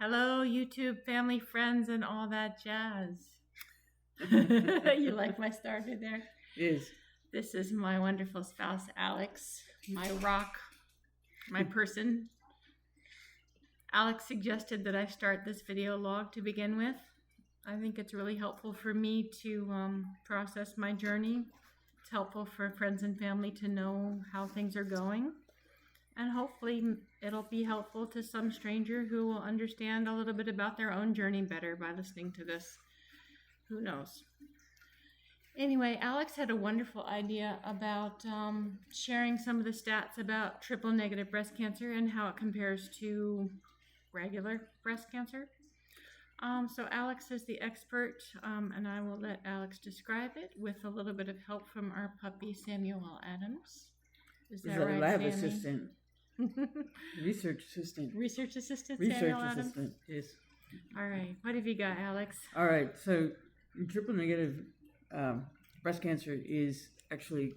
Hello, YouTube family, friends, and all that jazz. You like my starter there? Yes. This is my wonderful spouse, Alex, my rock, my person. Alex suggested that I start this video log to begin with. I think it's really helpful for me to process my journey. It's helpful for friends and family to know how things are going. And hopefully it'll be helpful to some stranger who will understand a little bit about their own journey better by listening to this. Who knows? Anyway, Alex had a wonderful idea about sharing some of the stats about triple negative breast cancer and how it compares to regular breast cancer. So Alex is the expert, and I will let Alex describe it with a little bit of help from our puppy, Samuel Adams. Is that right, lab Sammy? assistant. Research assistant. Research assistant, Research Samuel Adams? assistant, yes. All right. What have you got, Alex? All right, so triple negative breast cancer is actually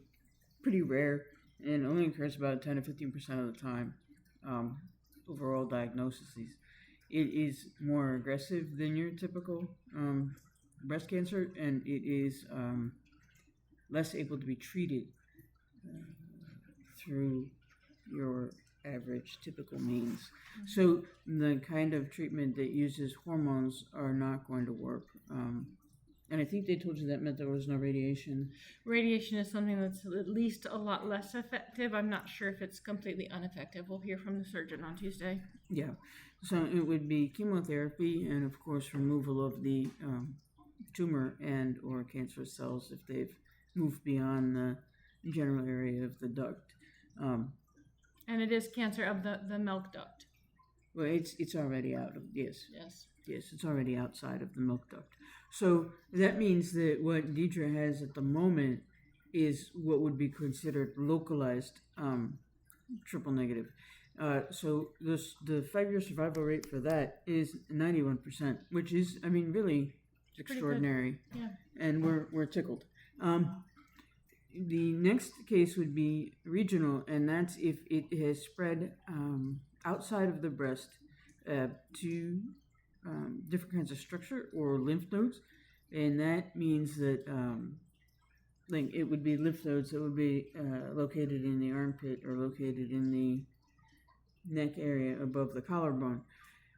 pretty rare and only occurs about 10 to 15% of the time, overall diagnoses. It is more aggressive than your typical breast cancer, and it is less able to be treated through your average typical means. Mm-hmm. So the kind of treatment that uses hormones are not going to work. And I think they told you that meant there was no radiation. Radiation is something that's at least a lot less effective. I'm not sure if it's completely ineffective. We'll hear from the surgeon on Tuesday. Yeah. So it would be chemotherapy and, of course, removal of the tumor and or cancerous cells if they've moved beyond the general area of the duct. And it is cancer of the milk duct. Well, it's already out of, yes. Yes. Yes, it's already outside of the milk duct. So that means that what Deidre has at the moment is what would be considered localized triple negative. So the 5-year survival rate for that is 91%, which is, I mean, really extraordinary. Yeah. And we're tickled. The next case would be regional, and that's if it has spread outside of the breast to different kinds of structure or lymph nodes, and that means that like it would be lymph nodes that would be located in the armpit or located in the neck area above the collarbone.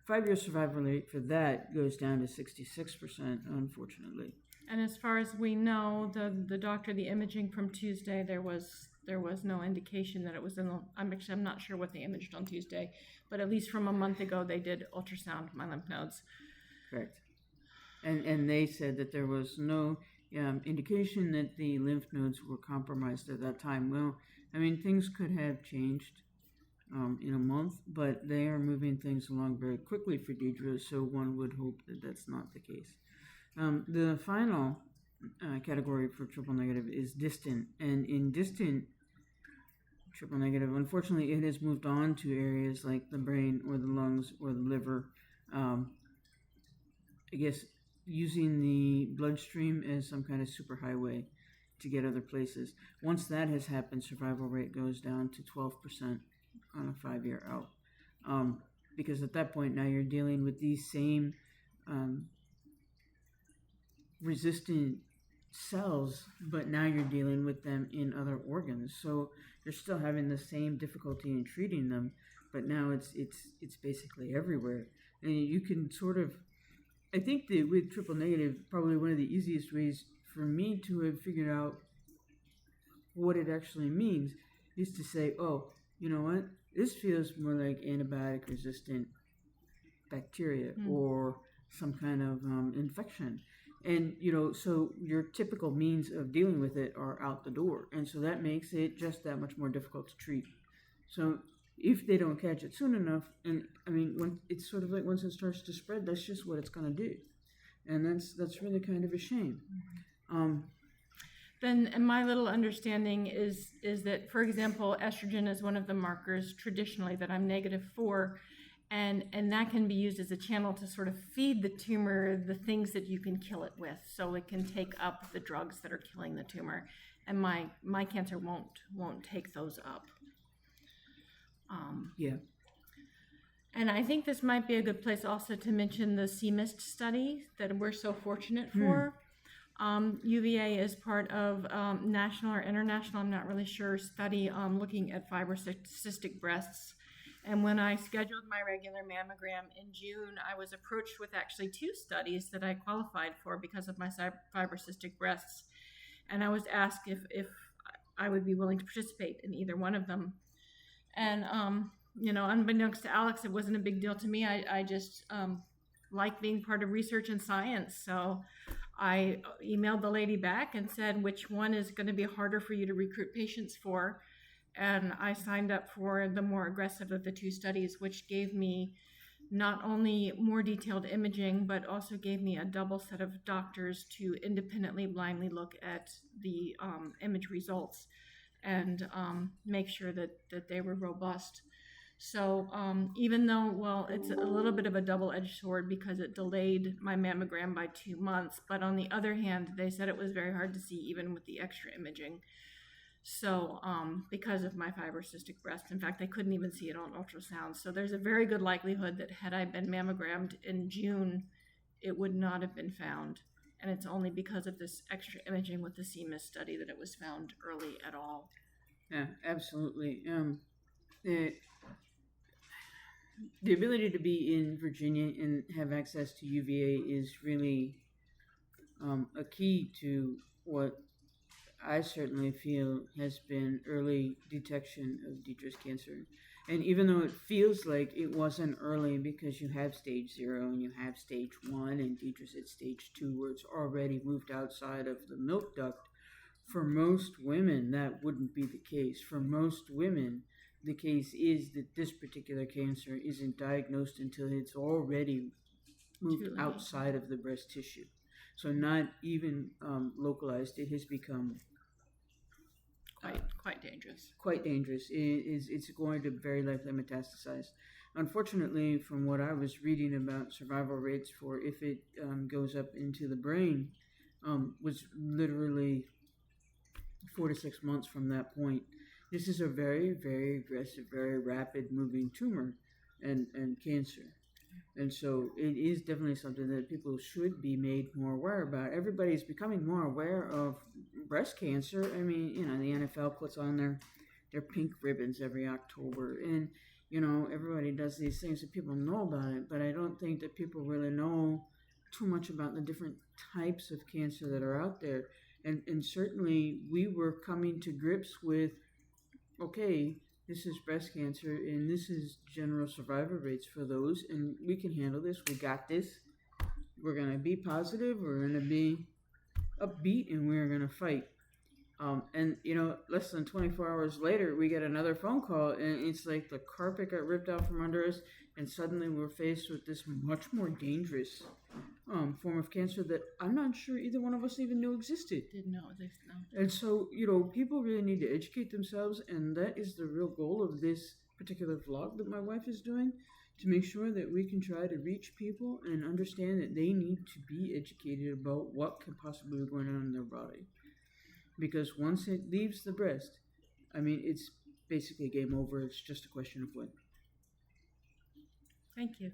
5-year survival rate for that goes down to 66%, unfortunately. And as far as we know, the doctor, the imaging from Tuesday, there was no indication that it was in the. I'm not sure what they imaged on Tuesday, but at least from a month ago, they did ultrasound my lymph nodes. Correct. And they said that there was no indication that the lymph nodes were compromised at that time. Well, I mean, things could have changed in a month, but they are moving things along very quickly for Deidre, so one would hope that that's not the case. The final category for triple negative is distant, and in distant triple negative, unfortunately, it has moved on to areas like the brain or the lungs or the liver. I guess using the bloodstream as some kind of superhighway to get other places. Once that has happened, survival rate goes down to 12% on a 5-year out. Because at that point, now you're dealing with these same resistant cells, but now you're dealing with them in other organs. So you're still having the same difficulty in treating them, but now it's basically everywhere. And you can sort of, I think that with triple negative, probably one of the easiest ways for me to have figured out what it actually means is to say, oh, you know what? This feels more like antibiotic resistant bacteria or some kind of infection. And, you know, so your typical means of dealing with it are out the door. And so that makes it just that much more difficult to treat. So if they don't catch it soon enough, and I mean, when it's sort of like once it starts to spread, that's just what it's going to do. And that's really kind of a shame. Then my little understanding is that, for example, estrogen is one of the markers traditionally that I'm negative for. And that can be used as a channel to sort of feed the tumor the things that you can kill it with, so it can take up the drugs that are killing the tumor. And my cancer won't take those up. Yeah. And I think this might be a good place also to mention the CMIST study that we're so fortunate for. UVA is part of national or international, I'm not really sure, study looking at fibrocystic breasts. And when I scheduled my regular mammogram in June, I was approached with actually 2 studies that I qualified for because of my fibrocystic breasts. And I was asked if I would be willing to participate in either one of them. And, you know, unbeknownst to Alex, it wasn't a big deal to me. I just like being part of research and science. So I emailed the lady back and said, which one is going to be harder for you to recruit patients for? And I signed up for the more aggressive of the 2 studies, which gave me not only more detailed imaging, but also gave me a double set of doctors to independently blindly look at the image results and make sure that they were robust. So even though, well, it's a little bit of a double-edged sword because it delayed my mammogram by 2 months, but on the other hand, they said it was very hard to see even with the extra imaging. So because of my fibrocystic breast, in fact, they couldn't even see it on ultrasound. So there's a very good likelihood that had I been mammogrammed in June, it would not have been found. And it's only because of this extra imaging with the CMIS study that it was found early at all. Yeah, absolutely. The ability to be in Virginia and have access to UVA is really a key to what I certainly feel has been early detection of Deidre's cancer. And even though it feels like it wasn't early because you have stage 0 and you have stage 1 and Deidre's at stage 2 where it's already moved outside of the milk duct, for most women that wouldn't be the case. For most women, the case is that this particular cancer isn't diagnosed until it's already moved outside of the breast tissue. So not even localized, it has become quite dangerous. Quite dangerous. It's going to very likely metastasize. Unfortunately, from what I was reading about survival rates for if it goes up into the brain, was literally 4 to 6 months from that point. This is a very, very aggressive, very rapid moving tumor and cancer. And so it is definitely something that people should be made more aware about. Everybody's becoming more aware of breast cancer. I mean, you know, the NFL puts on their pink ribbons every October. And, you know, everybody does these things so people know about it. But I don't think that people really know too much about the different types of cancer that are out there. And certainly we were coming to grips with, okay, this is breast cancer, and this is general survival rates for those, and we can handle this. We got this. We're going to be positive. We're going to be upbeat, and we're going to fight. And, you know, less than 24 hours later, we get another phone call, and it's like the carpet got ripped out from under us, and suddenly we're faced with this much more dangerous form of cancer that I'm not sure either one of us even knew existed. Didn't know this, no. And so, you know, people really need to educate themselves, and that is the real goal of this particular vlog that my wife is doing, to make sure that we can try to reach people and understand that they need to be educated about what could possibly be going on in their body. Because once it leaves the breast, I mean, it's basically game over. It's just a question of when. Thank you.